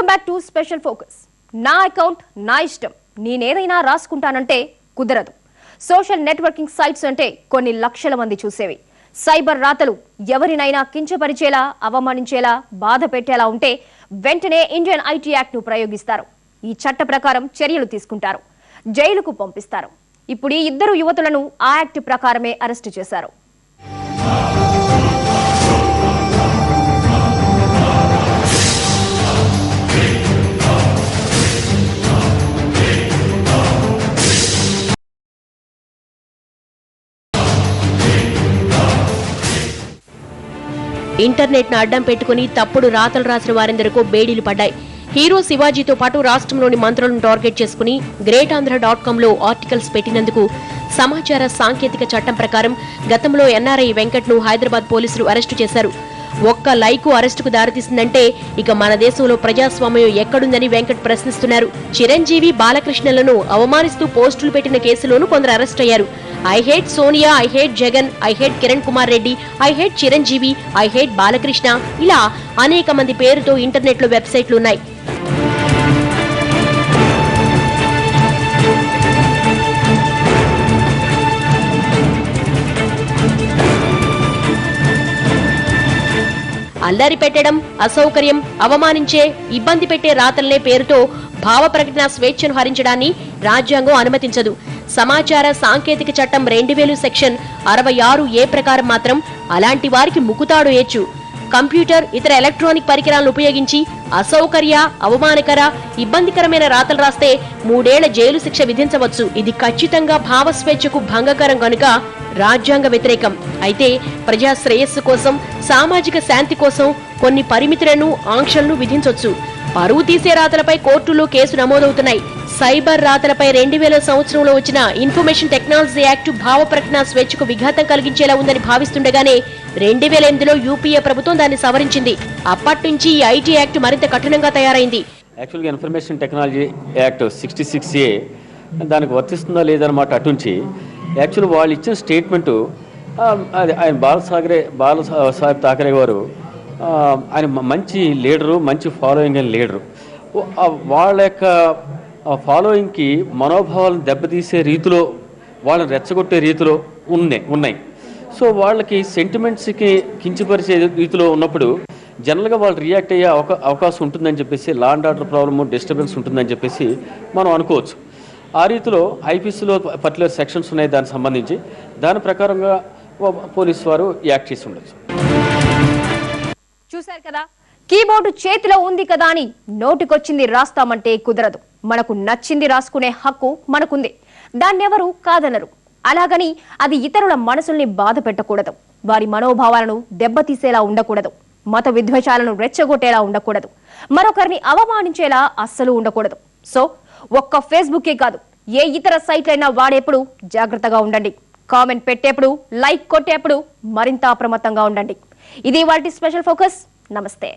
Welcome back to special focus. నా account నా ఇష్టం, నేనేదైనా రాసుకుంటానంటే కుదరదు. సోషల్ నెట్వర్కింగ్ సైట్స్ అంటే కొన్ని లక్షల మంది చూసేవి. సైబర్ రాతలు ఎవరినైనా కించపరిచేలా, అవమానించేలా, బాధ పెట్టేలా ఉంటే వెంటనే ఇండియన్ ఐటీ యాక్ట్ ను ప్రయోగిస్తారు. ఈ చట్ట ప్రకారం చర్యలు తీసుకుంటారు, జైలుకు పంపిస్తారు. ఇప్పుడు ఈ ఇద్దరు యువతులను ఆ యాక్ట్ ప్రకారమే అరెస్టు చేశారు. ఇంటర్నెట్ ను అడ్డం పెట్టుకుని తప్పుడు రాతలు రాసిన వారెందరికో బేడీలు పడ్డాయి. హీరో శివాజీతో పాటు రాష్ట్రంలోని మంత్రులను టార్గెట్ చేసుకుని greatanధ్ర.com లో ఆర్టికల్స్ పెట్టినందుకు సమాచార సాంకేతిక చట్టం ప్రకారం గతంలో ఎన్ఆర్ఐ వెంకట్ను హైదరాబాద్ పోలీసులు అరెస్టు చేశారు. ఒక్క లైకు అరెస్టుకు దారితీసిందంటే ఇక మన దేశంలో ప్రజాస్వామ్యం ఎక్కడుందని వెంకట్ ప్రశ్నిస్తున్నారు. చిరంజీవి, బాలకృష్ణలను అవమానిస్తూ పోస్టులు పెట్టిన కేసులోనూ కొందరు అరెస్ట్ అయ్యారు. I hate Sonia, I hate Jagan, I hate Kiran Kumar Reddy, I hate Chiranjeevi, I hate Balakrishna, ఇలా అనేక మంది పేరుతో ఇంటర్నెట్ లో వెబ్సైట్లు ఉన్నాయి. అల్లరి పెట్టడం, అసౌకర్యం, అవమానించే, ఇబ్బంది పెట్టే రాతలనే పేరుతో భావ ప్రకటన స్వేచ్ఛను హరించడాన్ని రాజ్యాంగం అనుమతించదు. సమాచార సాంకేతిక చట్టం 2000 సెక్షన్ 66A ప్రకారం మాత్రం అలాంటి వారికి ముకుతాడు ఏచ్చు. కంప్యూటర్, ఇతర ఎలక్ట్రానిక్ పరికరాలను ఉపయోగించి అసౌకర్య, అవమానకర, ఇబ్బందికరమైన రాతలు రాస్తే 3 ఏళ్ల జైలు శిక్ష విధించవచ్చు. ఇది ఖచ్చితంగా భావ స్వేచ్ఛకు భంగకరం కనుక రాజ్యాంగ వ్యతిరేకం. అయితే ప్రజా శ్రేయస్సు కోసం, సామాజిక శాంతి కోసం కొన్ని పరిమితులను, ఆంక్షలను విధించవచ్చు. పరువు తీసే రాతలపై కోర్టులో కేసు నమోదవుతున్నాయి. సైబర్ రాతలపై 2000 సంవత్సరంలో వచ్చిన ఇన్ఫర్మేషన్ టెక్నాలజీ యాక్ట్ భావ ప్రకటన స్వేచ్ఛకు విఘాతం కలిగించేలా ఉందని భావిస్తుండగానే 2008లో యూపీఏ ప్రభుత్వం దాన్ని సవరించింది. అప్పటి నుంచి ఈ ఐటీ యాక్ట్ మరింత కఠినంగా తయారైంది. యాక్చువల్గా ఇన్ఫర్మేషన్ టెక్నాలజీ యాక్ట్ 66A దానికి వర్తిస్తుందా లేదన్నమాట. అటుంచి యాక్చువల్ వాళ్ళు ఇచ్చిన స్టేట్మెంటు అది ఆయన బాలసాహెబ్ థాకరే గారు ఆయన మంచి లీడరు, మంచి ఫాలోయింగ్ అయిన లీడరు. వాళ్ళ యొక్క ఫాలోయింగ్కి మనోభావాలను దెబ్బతీసే రీతిలో, వాళ్ళని రెచ్చగొట్టే రీతిలో ఉన్నాయి. సో వాళ్ళకి సెంటిమెంట్స్కి కించపరిచే రీతిలో ఉన్నప్పుడు జనరల్గా వాళ్ళు రియాక్ట్ అయ్యే అవకాశం ఉంటుందని చెప్పేసి, law and order problem, disturbance ఉంటుందని చెప్పేసి మనం అనుకోవచ్చు. ఆ రీతిలో ఐపీసీలో పర్టికులర్ సెక్షన్స్ ఉన్నాయి దానికి సంబంధించి. దాని ప్రకారంగా పోలీసు వారు యాక్ట్ చేసి ఉండొచ్చు. చూశారు కదా, కీబోర్డు చేతిలో ఉంది కదా అని నోటికొచ్చింది రాస్తామంటే కుదరదు. మనకు నచ్చింది రాసుకునే హక్కు మనకుంది, దాన్నెవరూ కాదనరు. అలాగని అది ఇతరుల మనసుల్ని బాధ పెట్టకూడదు, వారి మనోభావాలను దెబ్బతీసేలా ఉండకూడదు, మత విద్వేషాలను రెచ్చగొట్టేలా ఉండకూడదు, మరొకరిని అవమానించేలా అస్సలు ఉండకూడదు. సో ఒక్క ఫేస్బుకే కాదు, ఏ ఇతర సైట్లైనా వాడేప్పుడు జాగ్రత్తగా ఉండండి. కామెంట్ పెట్టేప్పుడు, లైక్ కొట్టేప్పుడు మరింత అప్రమత్తంగా ఉండండి. ఇది వాటి స్పెషల్ ఫోకస్. నమస్తే.